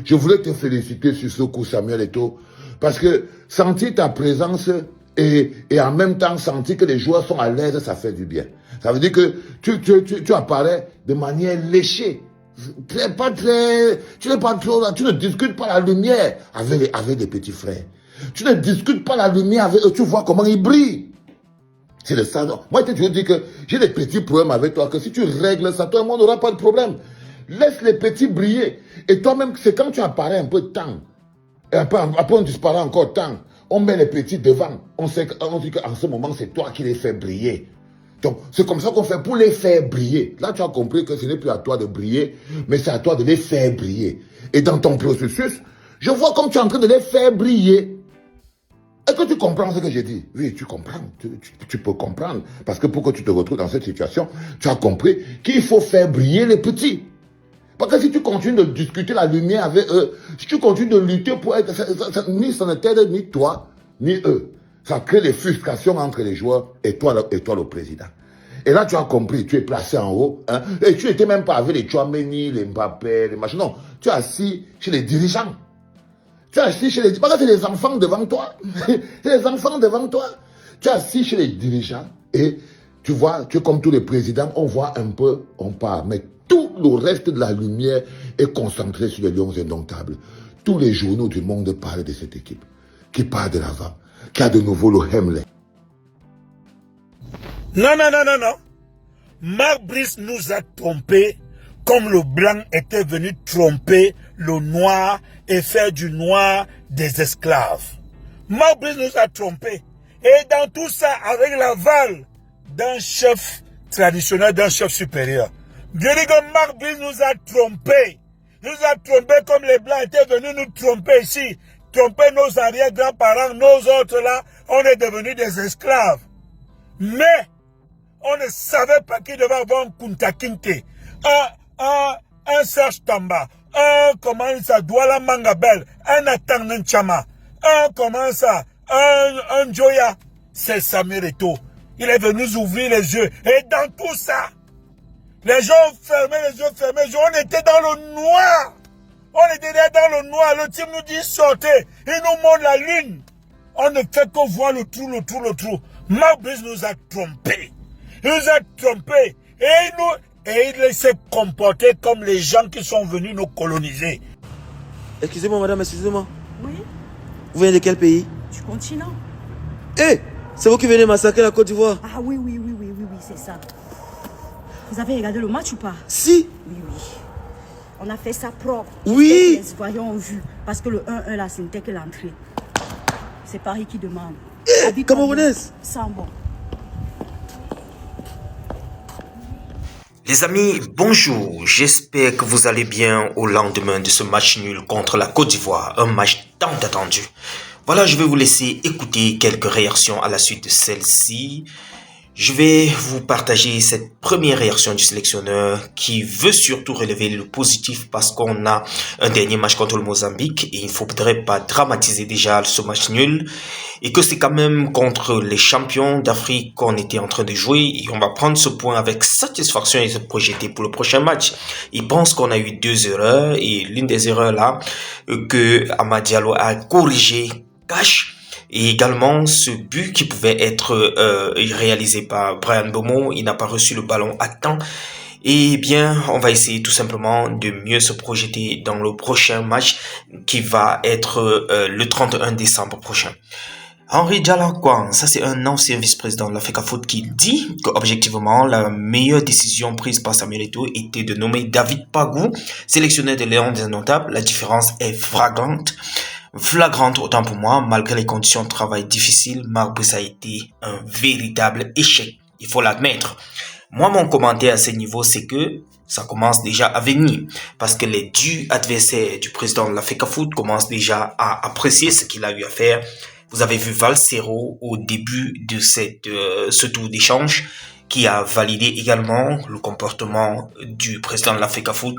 Je voulais te féliciter sur ce coup, Samuel Eto'o, parce que sentir ta présence et en même temps sentir que les joueurs sont à l'aise, ça fait du bien. Ça veut dire que tu apparais de manière léchée. Tu n'es pas trop là, tu ne discutes pas la lumière avec les petits frères. Tu ne discutes pas la lumière avec eux, tu vois comment ils brillent. C'est le ça. Moi, je veux dire que j'ai des petits problèmes avec toi, que si tu règles ça, toi et moi, on n'aura pas de problème. Laisse les petits briller. Et toi-même, c'est quand tu apparais un peu de temps. Et après, on disparaît encore tant. On met les petits devant. On dit qu'en ce moment, c'est toi qui les fais briller. Donc, c'est comme ça qu'on fait pour les faire briller. Là, tu as compris que ce n'est plus à toi de briller, mais c'est à toi de les faire briller. Et dans ton processus, je vois comme tu es en train de les faire briller. Est-ce que tu comprends ce que j'ai dit? Oui, tu comprends. Tu peux comprendre. Parce que pour que tu te retrouves dans cette situation, tu as compris qu'il faut faire briller les petits. Parce que si tu continues de discuter la lumière avec eux, si tu continues de lutter pour être... ni ça ne t'aide, ni toi, ni eux. Ça crée des frustrations entre les joueurs et toi le président. Et là, tu as compris, tu es placé en haut. Hein, et tu n'étais même pas avec les Tchouaméni, les Mbappé, les machins. Non, tu es assis chez les dirigeants. Tu es assis chez les... Parce que c'est les enfants devant toi. C'est les enfants devant toi. Tu es assis chez les dirigeants et tu vois, tu es comme tous les présidents, on voit un peu, on part. Mais tout le reste de la lumière est concentré sur les Lions indomptables. Tous les journaux du monde parlent de cette équipe, qui part de l'avant, qui a de nouveau le Hemley. Non. Marc Brice nous a trompés comme le blanc était venu tromper le noir et faire du noir des esclaves. Marc Brice nous a trompés. Et dans tout ça, avec l'aval d'un chef traditionnel, d'un chef supérieur. Dieu dit que Marc Brice nous a trompés. Nous a trompés comme les blancs étaient venus nous tromper ici. Tromper nos arrière-grands-parents, nos autres là, on est devenus des esclaves. Mais, on ne savait pas qui devait avoir un Kunta Kinte, un Serge Tamba, comment ça, Douala Mangabel, un Atan Nchama, un Joya. C'est Samuel Eto'o. Il est venu nous ouvrir les yeux. Et dans tout ça, les gens fermaient les yeux, on était dans le noir. On était dans le noir. Le type nous dit sortez. Il nous montre la lune. On ne fait que voir le trou. Marc Brice nous a trompés. Il nous a trompés. Et il s'est comporté comme les gens qui sont venus nous coloniser. Excusez-moi, madame, excusez-moi. Oui, Vous venez de quel pays? du continent. Eh, c'est vous qui venez massacrer la Côte d'Ivoire? Ah oui, c'est ça. Vous avez regardé le match ou pas? Si. Oui. On a fait ça propre. Oui. Les voyants ont vu. Parce que le 1-1 là, ce n'était que l'entrée. C'est Paris qui demande. Eh, Camerounaise. Sans bon. Les amis, bonjour. J'espère que vous allez bien au lendemain de ce match nul contre la Côte d'Ivoire. Un match tant attendu. Voilà, je vais vous laisser écouter quelques réactions à la suite de celle-ci. Je vais vous partager cette première réaction du sélectionneur qui veut surtout relever le positif parce qu'on a un dernier match contre le Mozambique et il ne faudrait pas dramatiser déjà ce match nul et que c'est quand même contre les champions d'Afrique qu'on était en train de jouer et on va prendre ce point avec satisfaction et se projeter pour le prochain match. Il pense qu'on a eu 2 erreurs et l'une des erreurs là que Amad Diallo a corrigé cache. Et également, ce but qui pouvait être réalisé par Bryan Mbeumo, il n'a pas reçu le ballon à temps. Et bien, on va essayer tout simplement de mieux se projeter dans le prochain match qui va être le 31 décembre prochain. Henri Djalakwang, ça c'est un ancien vice-président de l'Africa Foot qui dit que objectivement la meilleure décision prise par Samuel Eto'o était de nommer David Pagou, sélectionneur de Lions indomptables. La différence est flagrante autant pour moi, malgré les conditions de travail difficiles, Marc Brice a été un véritable échec, il faut l'admettre. Moi, mon commentaire à ce niveau, c'est que ça commence déjà à venir, parce que les durs adversaires du président de l'Africa Foot commencent déjà à apprécier ce qu'il a eu à faire. Vous avez vu Valsero au début de ce tour d'échange, qui a validé également le comportement du président de l'Africa Foot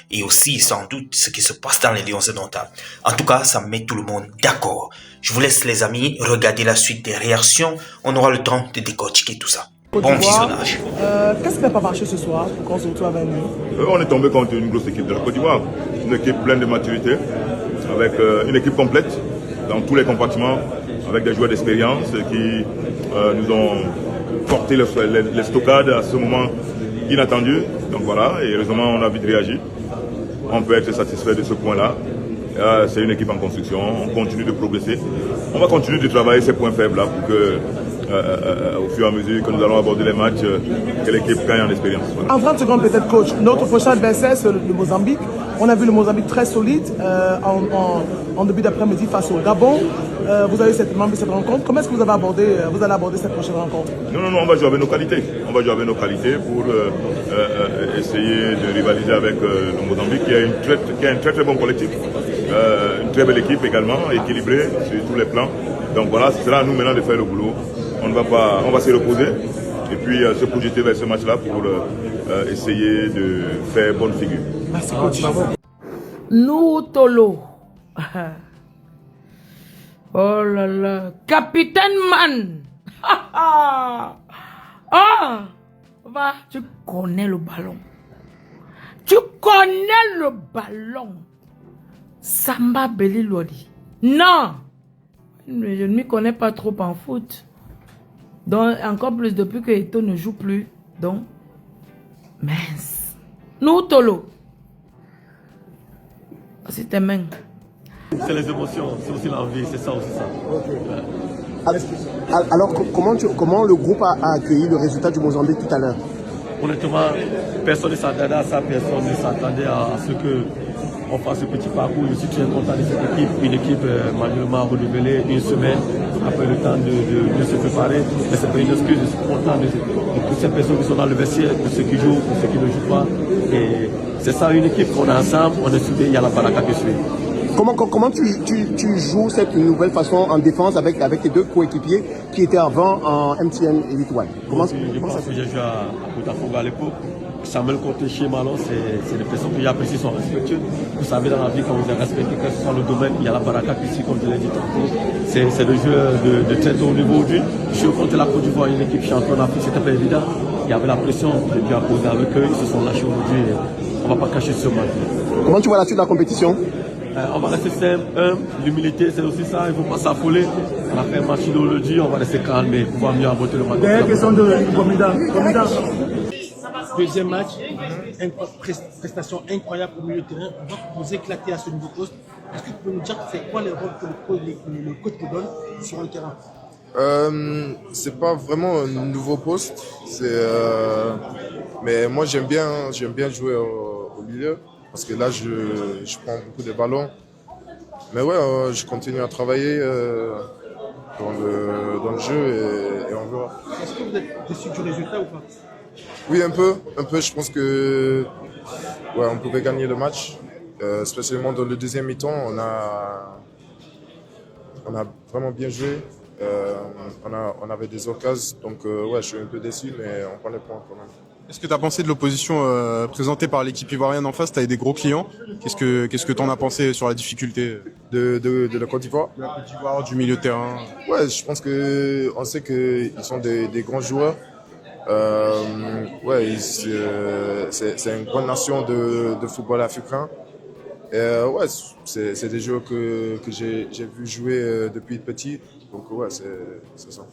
et aussi sans doute ce qui se passe dans les Lions indomptables. En tout cas, ça met tout le monde d'accord. Je vous laisse les amis regarder la suite des réactions. On aura le temps de décortiquer tout ça. Bon visionnage. Qu'est-ce qui n'a pas marché ce soir pour qu'on se retrouve à 20 minutes? On est tombé contre une grosse équipe de la Côte d'Ivoire, une équipe pleine de maturité, avec une équipe complète dans tous les compartiments, avec des joueurs d'expérience qui nous ont porté les stockades à ce moment inattendu. Donc voilà, et heureusement on a vite réagi. On peut être satisfait de ce point-là. C'est une équipe en construction, on continue de progresser. On va continuer de travailler ces points faibles là pour que, au fur et à mesure que nous allons aborder les matchs, que l'équipe gagne en expérience. Voilà. En 30 secondes peut-être, coach. Notre prochain adversaire, c'est le Mozambique. On a vu le Mozambique très solide en début d'après-midi face au Gabon. Vous avez certainement vu cette rencontre. Comment est-ce que vous allez aborder cette prochaine rencontre? Non, on va jouer avec nos qualités. On va jouer avec nos qualités pour essayer de rivaliser avec le Mozambique qui a un très bon collectif. Une très belle équipe également, équilibrée sur tous les plans. Donc voilà, ce sera à nous maintenant de faire le boulot. On va se reposer et puis se projeter vers ce match-là pour essayer de faire bonne figure. Merci, coach. Nous, Tolo. Oh là là. Capitaine Man. Ah, va, tu connais le ballon. Tu connais le ballon. Samba Beli Lodi. Non. Je ne m'y connais pas trop en foot. Donc, encore plus depuis que Eto ne joue plus. Donc, mince. Nous, Tolo. C'est tes mains. C'est les émotions, c'est aussi l'envie, c'est ça aussi ça. Okay. Alors, comment le groupe a accueilli le résultat du Mozambique tout à l'heure? Honnêtement, personne ne s'attendait à ça, personne ne s'attendait à ce qu'on fasse ce petit parcours. Je suis très content de cette équipe, une équipe manuellement renouvelée, une semaine après le temps de se préparer. Mais c'est pas une excuse, je suis content de toutes ces personnes qui sont dans le vestiaire, de ceux qui jouent, de ceux qui ne jouent pas. Et c'est ça une équipe qu'on est ensemble, on est soudés, il y a la baraka qui suit. Comment tu joues cette nouvelle façon en défense avec tes deux coéquipiers qui étaient avant en MTN Elite One? Je pense que j'ai joué à Botafogo à l'époque. Samuel Côté chez Malon, c'est des personnes qui apprécient, sont respectueux. Vous savez, dans la vie, quand vous êtes respecté, quel que soit le domaine, il y a la baraka ici, comme je l'ai dit tantôt. C'est des joueurs de très haut niveau aujourd'hui. Je contre la Côte d'Ivoire, une équipe championne d'Afrique, c'était pas évident. Il y avait la pression depuis à poser avec eux, ils se sont lâchés aujourd'hui. On ne va pas cacher ce match. Comment tu vois la suite de la compétition? On va rester simple, l'humilité c'est aussi ça, il ne faut pas s'affoler. On a fait un match d'idéologie, on va rester calme et pouvoir mieux aborder le match. Dernière question de Gomida. Deuxième match, prestation incroyable au milieu de terrain. On va vous éclater à ce nouveau poste. Est-ce que tu peux nous dire c'est quoi les rôles que le coach vous donne sur le terrain? C'est pas vraiment un nouveau poste, mais moi j'aime bien jouer au milieu. Parce que là, je prends beaucoup de ballons. Mais ouais, je continue à travailler dans le jeu et on verra. Est-ce que vous êtes déçu du résultat ou pas? Oui, un peu. Je pense que on pouvait gagner le match. Spécialement dans le deuxième mi-temps, on a vraiment bien joué. On avait des occasions. Donc je suis un peu déçu, mais on prend les points quand même. Qu'est-ce que tu as pensé de l'opposition présentée par l'équipe ivoirienne en face? Tu as des gros clients. Qu'est-ce que tu en as pensé sur la difficulté de la Côte d'Ivoire? De la Côte d'Ivoire, du milieu de terrain. Ouais, je pense on sait qu'ils sont des grands joueurs. C'est une grande nation de football africain. C'est des joueurs que j'ai vu jouer depuis petit. Donc ouais, c'est ça.